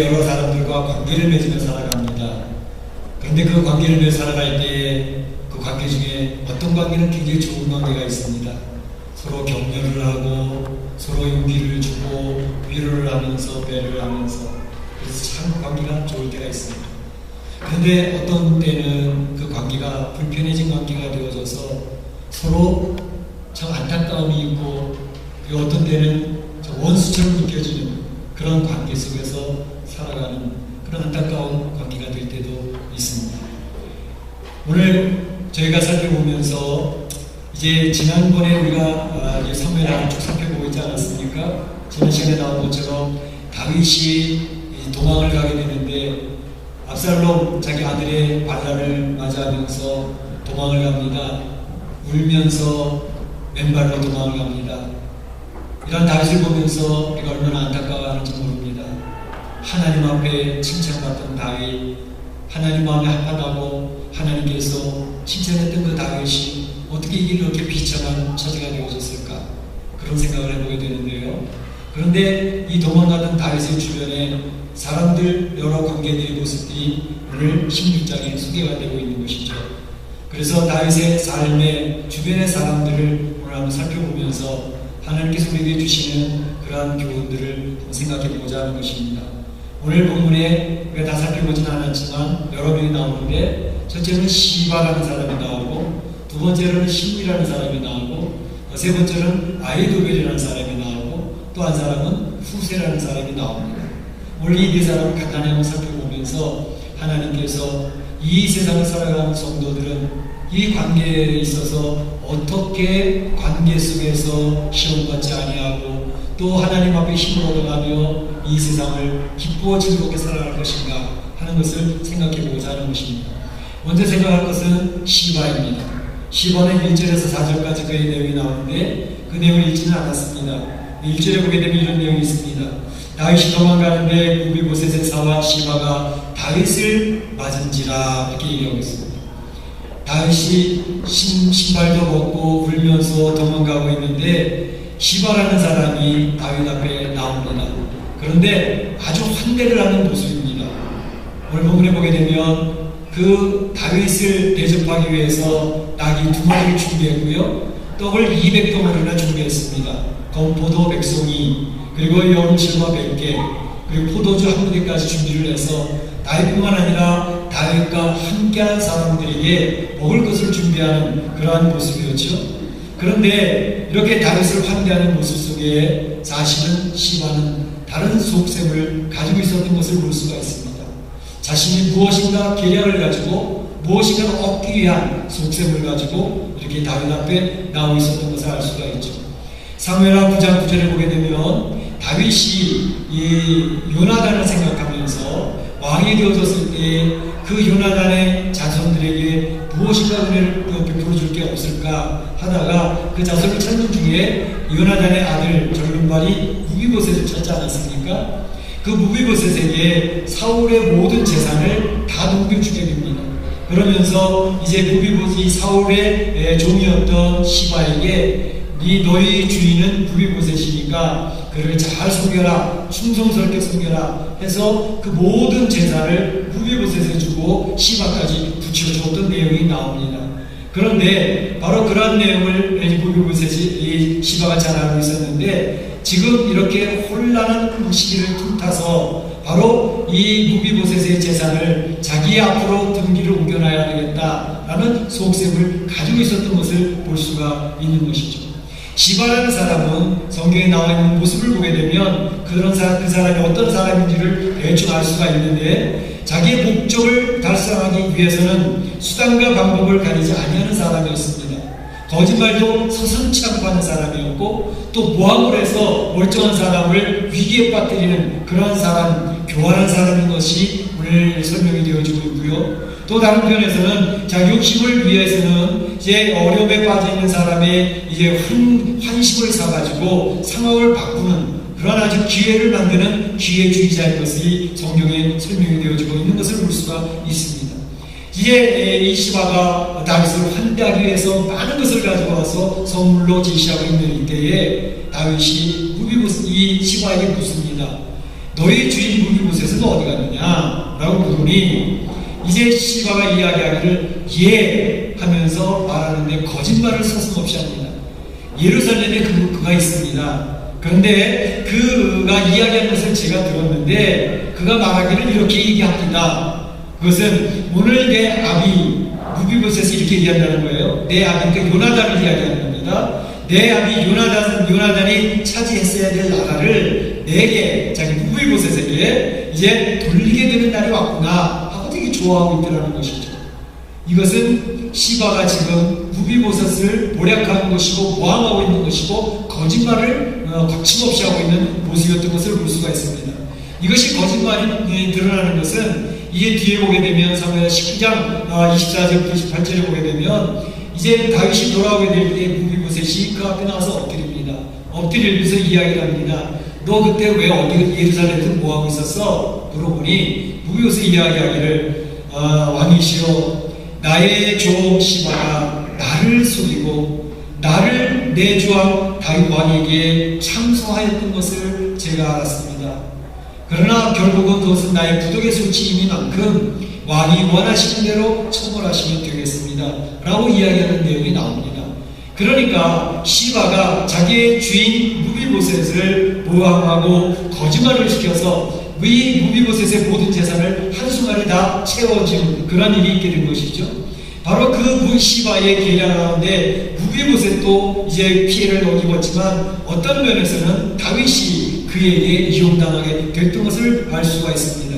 여러 사람들과 관계를 맺으며 살아갑니다. 그런데 그 관계를 맺어 살아갈 때 그 관계 중에 어떤 관계는 굉장히 좋은 관계가 있습니다. 서로 격려를 하고 서로 용기를 주고 위로를 하면서 배려를 하면서, 그래서 참 관계가 좋을 때가 있습니다. 그런데 어떤 때는 그 관계가 불편해진 관계가 되어져서 서로 참 안타까움이 있고, 그리고 어떤 때는 원수처럼 느껴지는 그런 관계 속에서 살아가는 그런 안타까운 관계가 될 때도 있습니다. 오늘 저희가 살펴보면서 이제 지난번에 우리가 사무엘하고 쭉 살펴보고 있지 않았습니까? 지난 시간에 나온 것처럼 다윗이 도망을 가게 되는데 압살롬 자기 아들의 반란을 맞이하면서 도망을 갑니다. 울면서 맨발로 도망을 갑니다. 이런 다윗을 보면서 우리가 얼마나 안타까워하는지 모릅니다. 하나님 앞에 칭찬받던 다윗, 하나님 마음에 합하다고 하나님께서 칭찬했던 그 다윗이 어떻게 이렇게 비참한 처지가 되어졌을까, 그런 생각을 해보게 되는데요. 그런데 이 도망가던 다윗의 주변에 사람들, 여러 관계들의 모습들이 오늘 16장에 소개가 되고 있는 것이죠. 그래서 다윗의 삶의 주변의 사람들을 오늘 한번 살펴보면서 하나님께서 우리에게 주시는 그러한 교훈들을 생각해보고자 하는 것입니다. 오늘 본문에 우리가 다 살펴보진 않았지만 여러 명이 나오는데, 첫째는 시바라는 사람이 나오고, 두 번째로는 심리라는 사람이 나오고, 세 번째로는 아이도벨이라는 사람이 나오고, 또 한 사람은 후세라는 사람이 나옵니다. 오늘 이 네 사람을 간단히 한번 살펴보면서 하나님께서 이 세상을 살아가는 성도들은 이 관계에 있어서 어떻게 관계 속에서 시험받지 아니하고 또 하나님 앞에 힘을 얻어가며 이 세상을 기쁘고 즐겁게 살아갈 것인가 하는 것을 생각해보고자 하는 것입니다. 먼저 생각할 것은 시바입니다. 시바는 1절에서 4절까지 그의 내용이 나오는데 그 내용을 읽지는 않았습니다. 1절에 보게 되면 이런 내용이 있습니다. 다윗이 도망가는데 무비보셋의 사환 시바가 다윗을 맞은지라, 이렇게 얘기하고 있습니다. 다윗이 신발도 벗고 울면서 도망가고 있는데 시바라는 사람이 다윗 앞에 나옵니다. 그런데 아주 환대를 하는 모습입니다. 오늘 본문에 보게 되면 그 다윗을 대접하기 위해서 낙이 2마리를 준비했고요, 떡을 200덩어리나 준비했습니다. 건포도 100송이, 그리고 여름실과 100개, 그리고 포도주 1무대까지 준비를 해서 다윗뿐만 아니라 다윗과 함께한 사람들에게 먹을 것을 준비하는 그러한 모습이었죠. 그런데 이렇게 다윗을 환대하는 모습 속에 사실은 시바는 다른 속셈을 가지고 있었던 것을 볼 수가 있습니다. 자신이 무엇인가 계략을 가지고 무엇인가 얻기 위한 속셈을 가지고 이렇게 다윗 앞에 나오고 있었던 것을 알 수가 있죠. 사무엘하 9장 9절을 보게 되면 다윗이 이 요나단을 생각하면서 왕이 되어졌을 때 그 요나단의 자손들에게 무엇인가 은혜를 베풀어 줄 게 없을까 하다가 그 자손을 찾는 중에 요나단의 아들 절름발이 무비보셋을 찾지 않았습니까? 그 무비보셋에게 사울의 모든 재산을 다 넘겨주게 됩니다. 그러면서 이제 무비보셋이 사울의 종이었던 시바에게 너희 주인은 무비보셋이니까 그를 잘 섬겨라, 충성스럽게 섬겨라 해서 그 모든 재산을 무비보셋에 주고 시바까지 붙여주었던 내용이 나옵니다. 그런데 바로 그런 내용을 무비보셋이 시바가 잘 알고 있었는데, 지금 이렇게 혼란한 시기를 틈타서 바로 이 무비보셋의 재산을 자기 앞으로 등기를 옮겨놔야 되겠다라는 속셈을 가지고 있었던 것을 볼 수가 있는 것이죠. 시바라는 사람은 성경에 나와 있는 모습을 보게 되면 그 사람이 어떤 사람인지를 대충 알 수가 있는데, 자기의 목적을 달성하기 위해서는 수단과 방법을 가리지 아니하는 사람이었습니다. 거짓말도 서슴지 않고 하는 사람이었고, 또 모함을 해서 멀쩡한 사람을 위기에 빠뜨리는 그러한 사람, 교활한 사람인 것이 오늘 설명이 되어지고 있고요. 또 다른 편에서는 자기 욕심을 위해서는 이제 어려움에 빠져 있는 사람의 이제 환심을 사가지고 상황을 바꾸는 그런 아주 기회를 만드는 기회주의자인 것이 성경에 설명이 되어지고 있는 것을 볼 수가 있습니다. 이제 이 시바가 다윗을 환대하기 위해서 많은 것을 가지고 와서 선물로 제시하고 있는 이때에 다윗이 이 시바에게 묻습니다. 너희 주인 무비보셋은 보니 이제 시바가 이야기하기를 예 하면서 말하는데 거짓말을 서슴없이 합니다. 예루살렘에 그가 있습니다. 그런데 그가 이야기한 것을 제가 들었는데 그가 말하기를 이렇게 얘기합니다. 그것은 오늘 내 아비 무비보셋이 이렇게 얘기한다는 거예요. 내 아비니까 요나단을 이야기하는 겁니다. 내 아비 요나단이 차지했어야 될 나라를 내게, 자기 무비보셋에게 이제 돌리게 되는 날이 왔구나 하고 되게 좋아하고 있더라는 것이죠. 이것은 시바가 지금 무비보셋을 모략하는 것이고 모함하고 있는 것이고 거짓말을 거침없이 하고 있는 모습이었던 것을 볼 수가 있습니다. 이것이 거짓말이 드러나는 것은 이제 뒤에 보게 되면 사무엘 19장 24절부터 28절에 보게 되면 이제 다윗이 돌아오게 될 때 무비보셋이 그 앞에 나와서 엎드립니다. 엎드리면서 이야기를 합니다. 너 그때 왜 어디 예루살렘에서 뭐하고 있었어? 물어보니 무비보셋이 이야기하기를 왕이시여 나의 종 시바가 나를 속이고 나를 내 주왕 다윗 왕에게 참소하였던 것을 제가 알았습니다. 그러나 결국은 그것은 나의 부족의 소치이니만큼 왕이 원하시는 대로 처벌하시면 되겠습니다 라고 이야기하는 내용이 나옵니다. 그러니까 시바가 자기의 주인 무비보셋을 모함하고 거짓말을 시켜서 이 무비보셋의 모든 재산을 한순간에 다 채워지는 그런 일이 있게 된 것이죠. 바로 그 시바의 계략 가운데 무비보셋도 이제 피해를 입었지만 어떤 면에서는 다윗이 그에게 이용당하게 됐던 것을 알 수가 있습니다.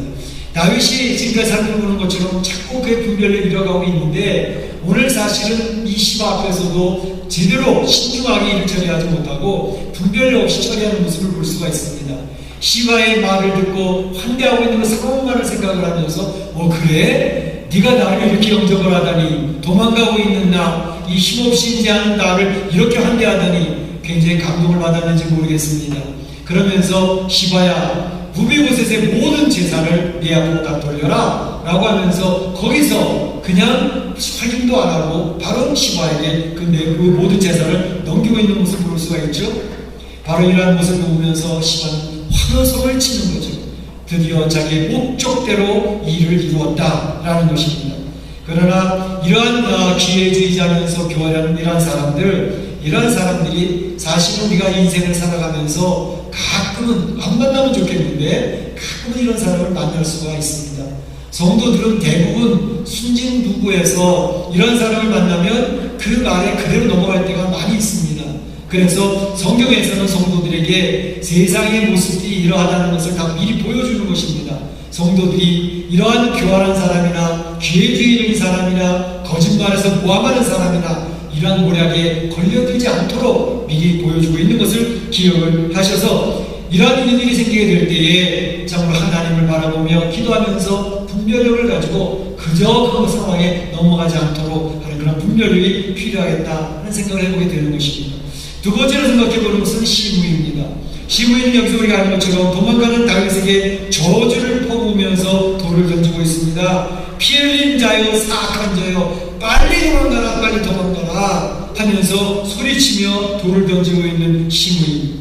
다윗이 지금까지 살펴보는 것처럼 자꾸 그의 분별을 잃어가고 있는데 오늘 사실은 이 시바 앞에서도 제대로 신중하게 일을 처리하지 못하고 분별 없이 처리하는 모습을 볼 수가 있습니다. 시바의 말을 듣고 환대하고 있는 그 상황만을 생각을 하면서 그래? 네가 나를 이렇게 영접을 하다니 도망가고 있는 나, 이 힘없이 인지하는 나를 이렇게 환대하다니 굉장히 감동을 받았는지 모르겠습니다. 그러면서 시바야 무비보셋의 모든 재산을 내 앞으로 다 돌려라 라고 하면서 거기서 그냥 확인도 안 하고 바로 시바에게 그 모든 재산을 넘기고 있는 모습을 볼 수가 있죠. 바로 이러한 모습을 보면서 시바는 환호성을 치는 거죠. 드디어 자기의 목적대로 일을 이루었다라는 것입니다. 그러나 이러한 기회주의자면서 교활하는 이러한 사람들이 사실은 우리가 인생을 살아가면서 가끔은 안 만나면 좋겠는데 가끔은 이런 사람을 만날 수가 있습니다. 성도들은 대부분 순진무구에서 이런 사람을 만나면 그 말에 그대로 넘어갈 때가 많이 있습니다. 그래서 성경에서는 성도들에게 세상의 모습이 이러하다는 것을 다 미리 보여주는 것입니다. 성도들이 이러한 교활한 사람이나 기회주의적인 사람이나 거짓말에서 모함하는 사람이나 이러한 모략에 걸려들지 않도록 미리 보여주고 있는 것을 기억을 하셔서 이러한 일들이 생기게 될 때에 정말 하나님을 바라보며 기도하면서 분별력을 가지고 그저 그 상황에 넘어가지 않도록 하는 그런 분별력이 필요하겠다 하는 생각을 해보게 되는 것입니다. 두 번째로 생각해보는 것은 시므이입니다. 시므이는 여기서 우리가 아는 것처럼 도망가는 다윗에게 저주를 퍼부으면서 돌을 던지고 있습니다. 피 흘린 자여 사악한 자여 빨리 도망가라 빨리 도망가라 하면서 소리치며 돌을 던지고 있는 시므이.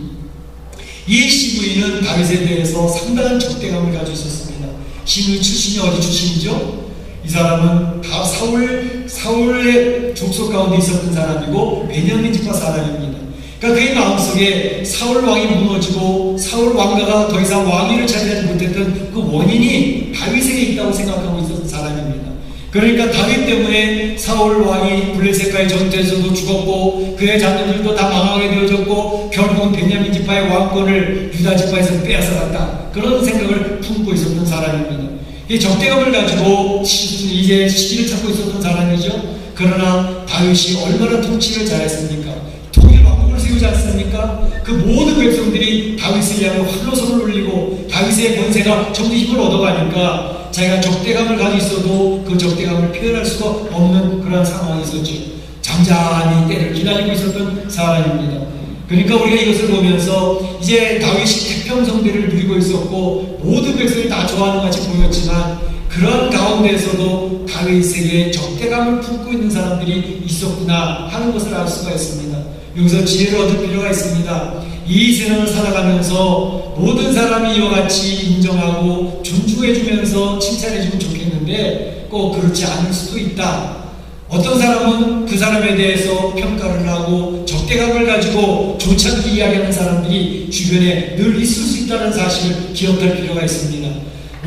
이 시므이는 다윗에 대해서 상당한 적대감을 가지고 있었습니다. 시므이 출신이 어디 출신이죠? 이 사람은 다 사울의 족속 가운데 있었던 사람이고 베냐민 지파 사람입니다. 그러니까 그의 마음속에 사울 왕이 무너지고 사울 왕가가 더 이상 왕위를 차지하지 못했던 그 원인이 다윗에게 있다고 생각하고 있었던 사람입니다. 그러니까 다윗 때문에 사울 왕이 블레셋과의 전투에서도 죽었고 그의 자녀들도 다 망하게 되어졌고 결국은 베냐민 지파의 왕권을 유다 지파에서 빼앗아갔다. 그런 생각을 품고 있었던 사람입니다. 이 적대감을 가지고 이제 시기를 찾고 있었던 사람이죠. 그러나 다윗이 얼마나 통치를 잘했습니까? 통일 왕국을 세우지 않습니까? 그 모든 백성들이 다윗을 향해 환호성을 울리고 다윗의 권세가 전부 힘을 얻어가니까 자기가 적대감을 가지고 있어도 그 적대감을 표현할 수가 없는 그런 상황이 있었죠. 잠잠히 때를 기다리고 있었던 사람입니다. 그러니까 우리가 이것을 보면서 이제 다윗이 태평성대를 누리고 있었고 모든 백성이 다 좋아하는 것 같이 보였지만 그런 가운데에서도 다윗에게 적대감을 품고 있는 사람들이 있었구나 하는 것을 알 수가 있습니다. 여기서 지혜를 얻을 필요가 있습니다. 이 세상을 살아가면서 모든 사람이 이와 같이 인정하고 존중해주면서 칭찬해주면 좋겠는데 꼭 그렇지 않을 수도 있다. 어떤 사람은 그 사람에 대해서 평가를 하고 적대감을 가지고 좋지 않게 이야기하는 사람들이 주변에 늘 있을 수 있다는 사실을 기억할 필요가 있습니다.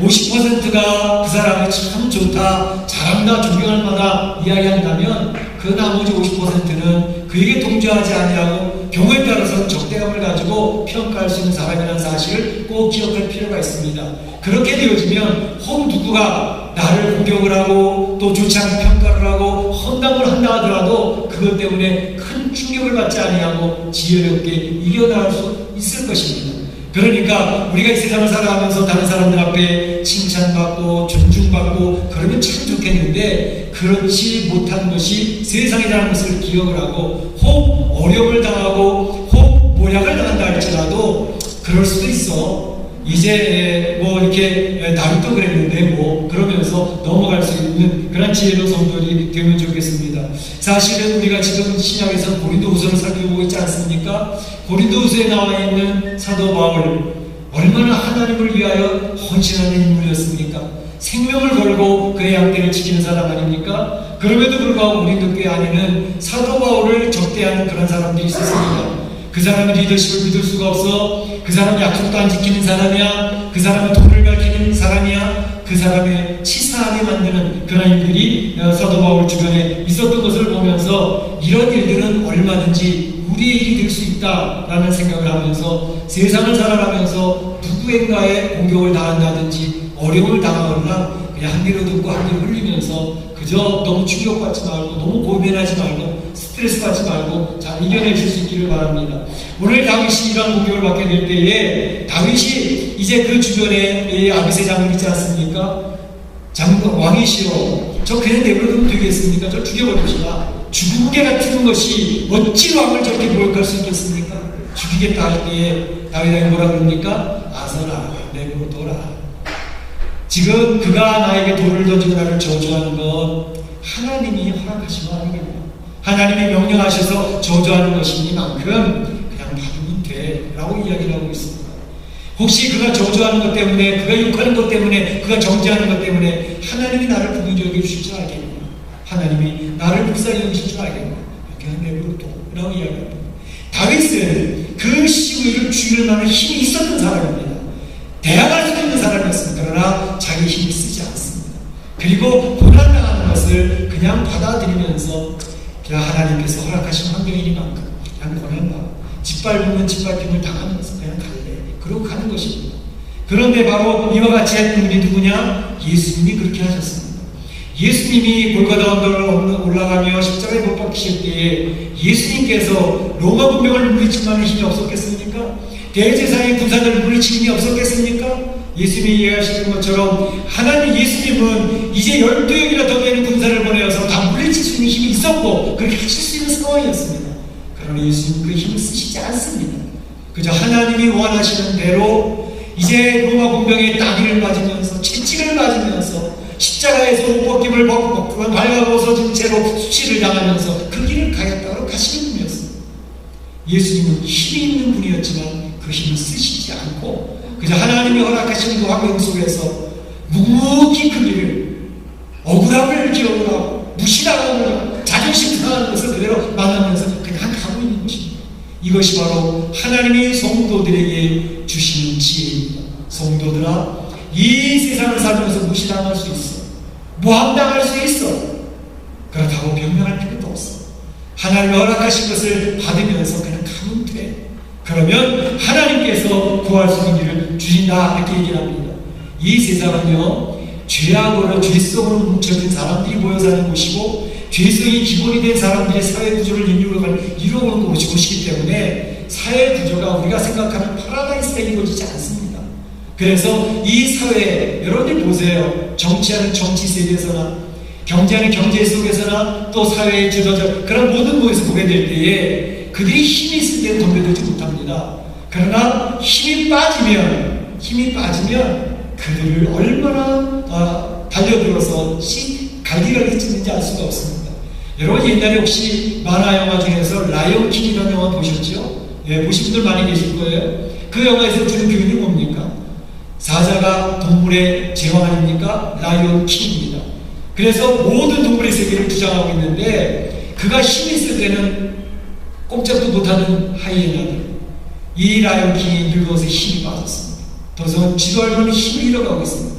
50%가 그 사람이 참 좋다, 잘한다, 존경할 만하다 이야기한다면 그 나머지 50%는 그에게 동조하지 아니하고 경우에 따라서는 적대감을 가지고 평가할 수 있는 사람이라는 사실을 꼭 기억할 필요가 있습니다. 그렇게 되어지면 혹 누구가 나를 공격을 하고 또 좋지 않게 평가를 하고 험담을 한다 하더라도 그것 때문에 큰 충격을 받지 아니하고 지혜롭게 이겨나갈 수 있을 것입니다. 그러니까 우리가 이 세상을 살아가면서 다른 사람들 앞에 칭찬받고 존중받고 그러면 참 좋겠는데 그렇지 못한 것이 세상이라는 것을 기억을 하고 혹 어려움을 당하고 혹 모략을 당한다 할지라도 그럴 수도 있어. 이제 뭐 이렇게 나도 그랬는데 뭐 그러면서 넘어갈 수 있는 그런 지혜로 성도들이 되면 좋겠습니다. 사실은 우리가 지금 신약에서 고린도후서를 살펴보고 있지 않습니까? 고린도후서에 나와 있는 사도 바울 얼마나 하나님을 위하여 헌신하는 인물이었습니까? 생명을 걸고 그의 양떼를 지키는 사람 아닙니까? 그럼에도 불구하고 고린도 교회 안에는 사도 바울을 적대하는 그런 사람들이 있었습니다. 그 사람의 리더십을 믿을 수가 없어. 그 사람은 약속도 안 지키는 사람이야. 그 사람은 돈을 밝히는 사람이야. 그 사람의 치사하게 만드는 그런 일들이 사도 바울 주변에 있었던 것을 보면서 이런 일들은 얼마든지 우리의 일이 될 수 있다라는 생각을 하면서 세상을 살아가면서 누구인가에 공격을 당한다든지 어려움을 당하거나 그냥 한 귀로 듣고 한 귀로 흘리면서 그저 너무 충격받지 말고 너무 고민하지 말고 스트레스 받지 말고 잘 이겨내실 수 있기를 바랍니다. 오늘 다윗이 이러한 공격을 받게 될 때에 다윗이 이제 그 주변에 아비새 장군 있지 않습니까? 장군 왕이시여 저 그냥 내버려두면 되겠습니까? 저 죽여버립시다. 죽음개 같은 것이 어찌 왕을 저렇게 모욕할 수 있겠습니까? 죽이겠다 할 때에 다윗이 뭐라 그럽니까? 아서라 내버려둬라. 지금 그가 나에게 돌을 던지고 나를 저주하는 건 하나님이 허락하시면 아니겠냐. 하나님이 명령하셔서 저주하는 것이니만큼 그냥 받으면 돼 라고 이야기를 하고 있습니다. 혹시 그가 저주하는 것 때문에 그가 욕하는 것 때문에 그가 정죄하는 것 때문에 하나님이 나를 부정히 여기실 줄 알겠냐. 하나님이 나를 불쌍히 여기실 줄 알겠냐. 그냥 내버려둬 라고 이야기합니다. 다윗은 그 시위를 죽일 만한 힘이 있었던 사람입니다. 대항할 수 있는 사람이었습니다. 그러나 자기 힘을 쓰지 않습니다. 그리고 고난당하는 것을 그냥 받아들이면서 그냥 하나님께서 허락하신 환경이니만큼 그냥 고난받아 짓밟으면 짓밟힘을 당하면서 그냥 갈래. 그러고 가는 것입니다. 그런데 바로 이와 같이 했던 분이 누구냐? 예수님이 그렇게 하셨습니다. 예수님이 골고다 언덕을 올라가며 십자가에 못 박히실 때에 예수님께서 로마 군병을 물리칠 만한 힘이 없었겠습니까? 대제사장의 군사들을 물리칠 힘이 없었겠습니까? 예수님이 이해하시는 것처럼 하나님 예수님은 이제 12명이나 더 되는 군사를 보내어서 다 물리칠 수 있는 힘이 있었고 그렇게 하실 수 있는 상황이었습니다. 그러나 예수님은 그 힘을 쓰시지 않습니다. 그저 하나님이 원하시는 대로 이제 로마 군병의 따귀를 맞으면서 채찍을 맞으면서 십자가에서 옷벗김을 벗고 발가벗어진 채로 수치를 당하면서 그 길을 가겠다고 가시는 분이었습니다. 예수님은 힘이 있는 분이었지만 그 힘을 쓰시지 않고 그저 하나님이 허락하신 그 환경 속에서 묵묵히 그 길을 억울함을 기억을 하고 무시당하고 자존심 상하는 것을 그대로 만나면서 그냥 가고 있는 것입니다. 이것이 바로 하나님이 성도들에게 주시는 지혜입니다. 성도들아, 이 세상을 살면서 무시당할 수 있어. 모함당할 수 있어. 그렇다고 변명할 필요도 없어. 하나님이 허락하신 것을 받으면서 그냥 가면 돼. 그러면 하나님께서 구할 수 있는 길을 주신다 이렇게 얘기를 합니다. 이 세상은요 죄악으로 죄성으로 뭉쳐진 사람들이 모여 사는 곳이고 죄성이 기본이 된 사람들의 사회 구조를 이루어오는 곳이기 때문에 사회 구조가 우리가 생각하는 파라다이스가 이루어지지 않습니다. 그래서 이 사회에 여러분들 보세요. 정치하는 정치 세계에서나 경제하는 경제 속에서나 또 사회의 주도적 그런 모든 곳에서 보게 될 때에 그들이 힘이 있을 때는 덤벼들지 못합니다. 그러나 힘이 빠지면 그들을 얼마나 달려들어서 갈기갈기 찢는지 알 수가 없습니다. 여러분 옛날에 혹시 만화 영화 중에서 라이온 킹이라는 영화 보셨죠? 예, 보신 분들 많이 계실 거예요. 그 영화에서 주는 교훈이 뭡니까? 사자가 동물의 제왕 아닙니까? 라이온 킹입니다. 그래서 모든 동물의 세계를 주장하고 있는데 그가 힘이 있을 때는 꼼짝도 못하는 하이에나들, 이 라이온 킹이 늙어서 힘이 빠졌습니다. 더 이상 지도 알고는 힘을 잃어가고 있습니다.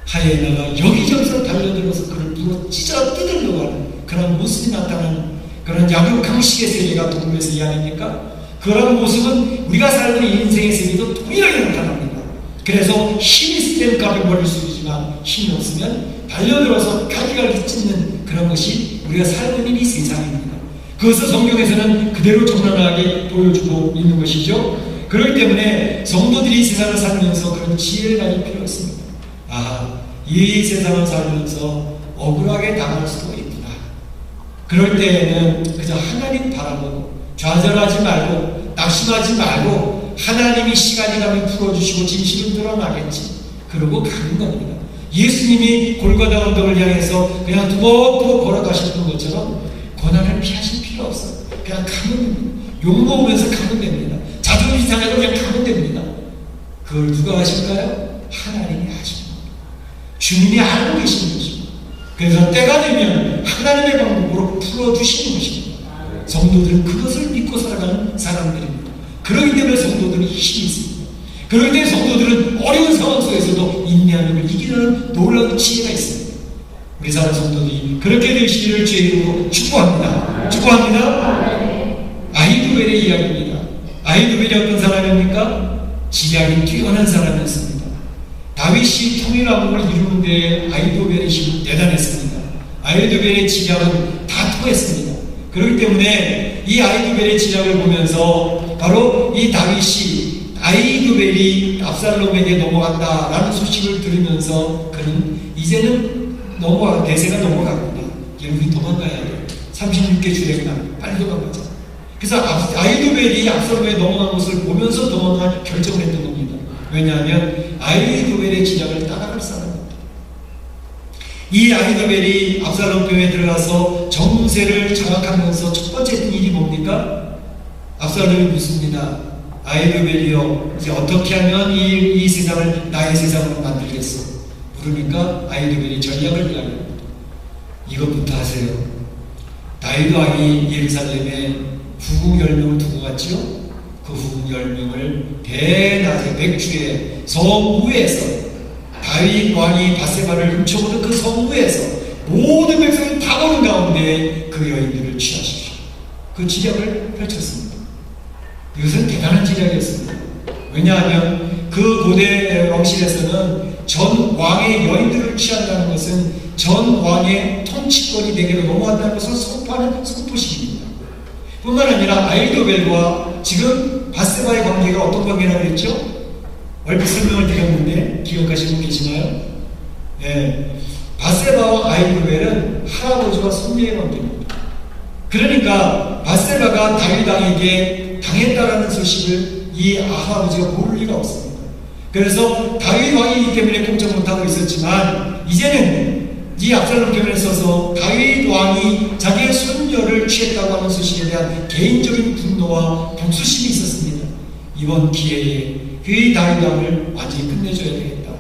하이에나가 여기저기서 달려들어서 그를 물어 찢어 뜯으려고 하는 그런 모습이 나타나는 그런 약육강식의 세계가 동물의 세계 아닙니까? 그런 모습은 우리가 살고 있는 인생의 세계도 동일하게 나타납니다. 그래서 힘이 있을 때는 값을 벌릴 수 있지만 힘이 없으면 달려들어서 갈기갈기 찢는 그런 것이 우리가 살고 있는 이 세상입니다. 그것을 성경에서는 그대로 적나라하게 보여주고 있는 것이죠. 그렇기 때문에 성도들이 이 세상을 살면서 그런 지혜를 가질 필요가 있습니다. 아, 이 세상을 살면서 억울하게 당할 수도 있구나. 그럴 때에는 그저 하나님 바라보고 좌절하지 말고 낙심하지 말고 하나님이 시간이 가면 풀어주시고 진실은 드러나겠지. 그러고 가는 겁니다. 예수님이 골고다 언덕을 향해서 그냥 두벅두벅 걸어가셨던 것처럼 고난을 피하실 필요 없어요. 그냥 가면 됩니다. 욕먹으면서 가면 됩니다. 자존심 상해도 그냥 가면 됩니다. 그걸 누가 하실까요? 하나님이 하십니다. 주님이 알고 계시는 것입니다. 그래서 때가 되면 하나님의 방법으로 풀어주시는 것입니다. 성도들은 그것을 믿고 살아가는 사람들입니다. 그렇기 때문에 성도들은 힘이 있습니다. 그렇기 때문에 성도들은 어려운 상황 속에서도 인내하는 걸 이기는 놀라운 지혜가 있습니다. 우리 사랑 성도들이 그렇게 되시기를 주의 이름으로 축복합니다. 축복합니다. 아히도벨의 이야기입니다. 아히도벨이 어떤 사람입니까? 지략이 뛰어난 사람이었습니다. 다윗이 통일왕국을 이루는 데 아히도벨의 힘은 대단했습니다. 아히도벨의 지략은 다 통했습니다. 그렇기 때문에 이 아히도벨의 지략을 보면서 바로 이 다윗이 아히도벨이 압살롬에게 넘어간다라는 소식을 들으면서 그는 이제는 대세가 넘어갑니다. 우리 도망가야 돼. 36개 주력이나 빨리 도망가자. 그래서 아히도벨이 압살롬에 넘어간 것을 보면서 도망갈 결정을 했던 겁니다. 왜냐하면 아히도벨의 지략을 따라갈 사람입니다. 이 아히도벨이 압살롬 뼈에 들어가서 정세를 장악하면서 첫 번째 했던 일이 뭡니까? 압살롬이 묻습니다. 아히도벨이여, 이제 어떻게 하면 이 세상을 나의 세상으로 만들겠어? 물으니까 아히도벨이 전략을 이야기합니다. 이것부터 하세요. 다윗 왕이 예루살렘에 후궁 10명을 두고 갔죠? 그 후궁 10명을 대낮에 백주에 성우에서 다윗 왕이 바세바를 훔쳐오는 그 성우에서 모든 백성이 다 보는 가운데 그 여인들을 취하십시오. 그 지략을 펼쳤습니다. 이것은 대단한 지략이었습니다. 왜냐하면 그 고대 왕실에서는 전 왕의 여인들을 취한다는 것은 전 왕의 통치권이 내게로 넘어간다는 것을 선포하는 선포식입니다. 뿐만 아니라 아히도벨과 지금 바세바의 관계가 어떤 관계라고 했죠? 얼핏 설명을 드렸는데 기억하시는 분 계시나요? 네. 바세바와 아히도벨은 할아버지와 손녀의 관계입니다. 그러니까 바세바가 다윗 왕에게 당했다라는 소식을 이 할아버지가 모를 리가 없습니다. 그래서 다윗 왕이기 때문에 꼼짝 못하고 있었지만 이제는 이 압살롬 편에 서서 다윗 왕이 자기의 손녀를 취했다고 하는 소식에 대한 개인적인 분노와 복수심이 있었습니다. 이번 기회에 그 다윗 왕을 완전히 끝내줘야 되겠다.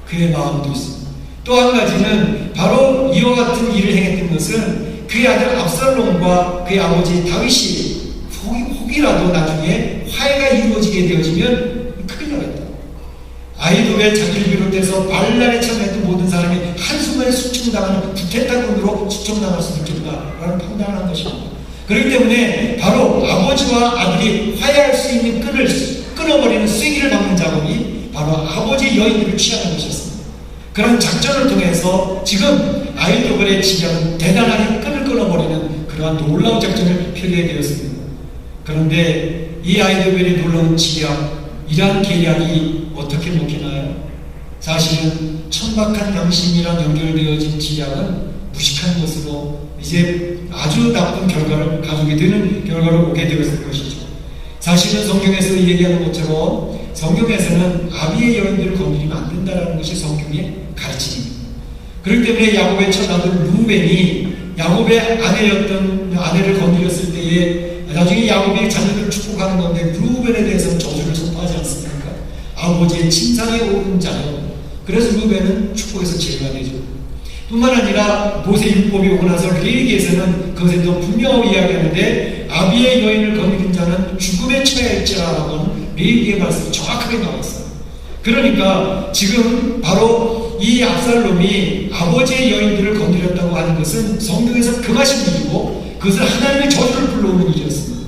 그의 마음도 있습니다. 또 한 가지는 바로 이와 같은 일을 행했던 것은 그의 아들 압살롬과 그의 아버지 다윗이 혹이라도 나중에 화해가 이루어지게 되어지면 큰일 나겠다. 아히도벨 자기를 비롯해서 반란에 참여했던 모든 사람이 한순간에 수청당하는 부패타군으로 수청당할 수도 있겠다라는 판단을 한 것입니다. 그렇기 때문에 바로 아버지와 아들이 화해할 수 있는 끈을 끊어버리는 쐐기를 박는 작업이 바로 아버지 여인들을 취하는 것이었습니다. 그런 작전을 통해서 지금 아히도벨의 지략은 대단하게 끈을 끊어버리는 그러한 놀라운 작전을 펼치게 되었습니다. 그런데 이 아히도벨의 놀라운 지략, 이러한 계략이 어떻게 먹히나요? 사실은 천박한 양심이랑 연결되어진 지략은 무식한 것으로 이제 아주 나쁜 결과를 가지게 되는 결과로 오게 되었을 것이죠. 사실은 성경에서 얘기하는 것처럼 성경에서는 아비의 여인들을 건드리면 안 된다는 것이 성경의 가르침입니다. 그렇기 때문에 야곱의 첫 아들 루벤이 야곱의 아내를 건드렸을 때에 나중에 야곱이 자녀들을 축복하는 건데 루벤에 대해서는 저주를 선포하지 않습니까? 아버지의 침상에 오른 자녀. 그래서 루벤은 축복에서 제외가 되죠. 뿐만 아니라 모세 율법이 오고 나서 레위기에서는 그것에 더 분명하게 이야기하는데 아비의 여인을 건드린 자는 죽음에 처해할지라라고는 레위기의 말씀이 정확하게 나와 있어요. 그러니까 지금 바로 이 압살롬이 아버지의 여인들을 건드렸다고 하는 것은 성경에서 금하신 일이고 그것은 하나님의 저주를 불러오는 일이었습니다.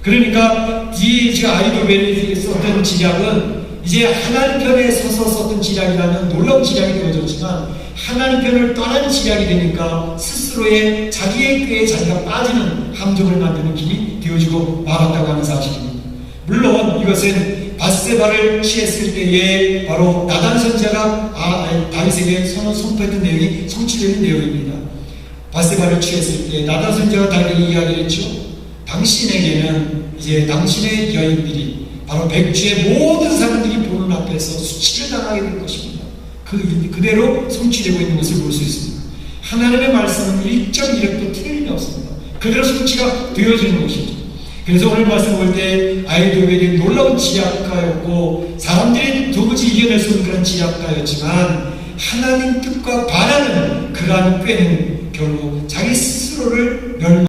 그러니까 이 아이도벨이 썼던 지략은 이제 하나님 편에 서서 썼던 지략이라면 놀라운 지략이 되어졌지만 하나님 편을 떠난 지략이 되니까 스스로의 자기의 꾀에 자기가 빠지는 함정을 만드는 길이 되어지고 말았다고 하는 사실입니다. 물론 이것은 밧세바를 취했을 때에 바로 나단 선지자가 다윗에게 선포했던 내용이 성취되는 내용입니다. 밧세바를 취했을 때 나단 선지자가 다윗에게 이야기했죠. 당신에게는 이제 당신의 여인들이 바로 백주의 모든 사람들이 보는 앞에서 수치를 당하게 될 것입니다. 그대로 성취되고 있는 것을 볼 수 있습니다. 하나님의 말씀은 1.1획도 틀림이 없습니다. 그대로 성취가 되어지는 것이죠. 그래서 오늘 말씀 볼 때 아이도벨이 놀라운 지략가였고 사람들이 도무지 이겨낼 수 없는 그런 지략가였지만 하나님 뜻과 반하는 그러한 꾀는 결국 자기 스스로를 멸망